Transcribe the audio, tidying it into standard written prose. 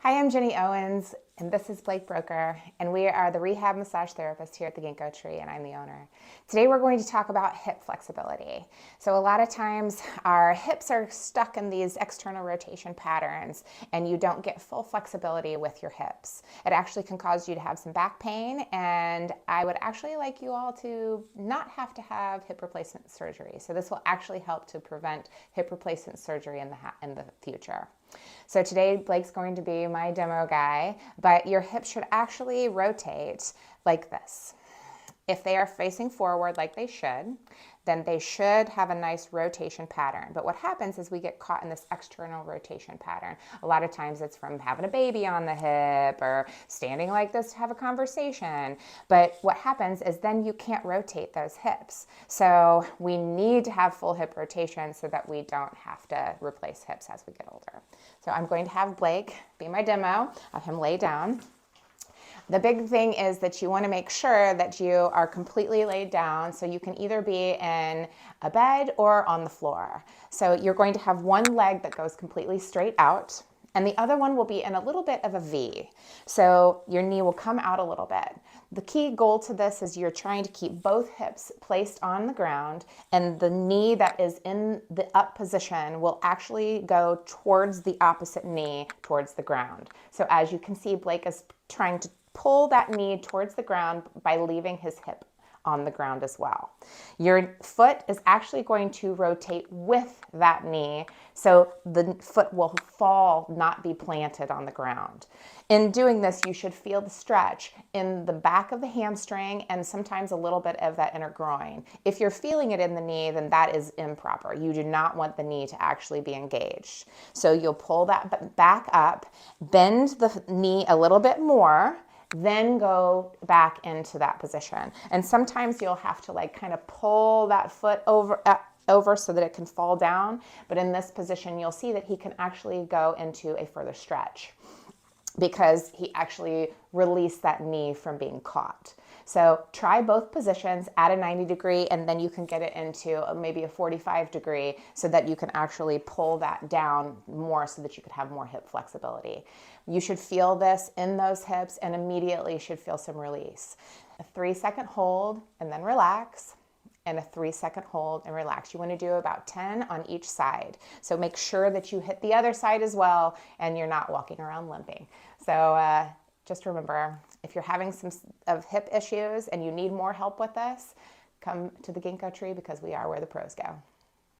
Hi, I'm Jenny Owens, and this is Blake Broker, and we are the rehab massage therapist here at the Ginkgo Tree, and I'm the owner. Today we're going to talk about hip flexibility. So a lot of times our hips are stuck in these external rotation patterns, and you don't get full flexibility with your hips. It actually can cause you to have some back pain, and I would actually like you all to not have to have hip replacement surgery. So this will actually help to prevent hip replacement surgery in the future. So today Blake's going to be my demo guy, but your hips should actually rotate like this. If they are facing forward like they should, then they should have a nice rotation pattern. But what happens is we get caught in this external rotation pattern. A lot of times it's from having a baby on the hip or standing like this to have a conversation. But what happens is then you can't rotate those hips. So we need to have full hip rotation so that we don't have to replace hips as we get older. So I'm going to have Blake be my demo, have him lay down. The big thing is that you want to make sure that you are completely laid down, so you can either be in a bed or on the floor. So you're going to have one leg that goes completely straight out, and the other one will be in a little bit of a V. So your knee will come out a little bit. The key goal to this is you're trying to keep both hips placed on the ground, and the knee that is in the up position will actually go towards the opposite knee towards the ground. So as you can see, Blake is trying to pull that knee towards the ground by leaving his hip on the ground as well. Your foot is actually going to rotate with that knee, so the foot will fall, not be planted on the ground. In doing this, you should feel the stretch in the back of the hamstring and sometimes a little bit of that inner groin. If you're feeling it in the knee, then that is improper. You do not want the knee to actually be engaged. So you'll pull that back up, bend the knee a little bit more, then go back into that position. And sometimes you'll have to kind of pull that foot over so that it can fall down. But in this position, you'll see that he can actually go into a further stretch because he actually released that knee from being caught. So try both positions at a 90 degree, and then you can get it into maybe a 45 degree so that you can actually pull that down more so that you could have more hip flexibility. You should feel this in those hips and immediately should feel some release. A 3-second hold and then relax, and a 3-second hold and relax. You want to do about 10 on each side. So make sure that you hit the other side as well and you're not walking around limping. So just remember, if you're having some of hip issues and you need more help with this, come to the Ginkgo Tree because we are where the pros go.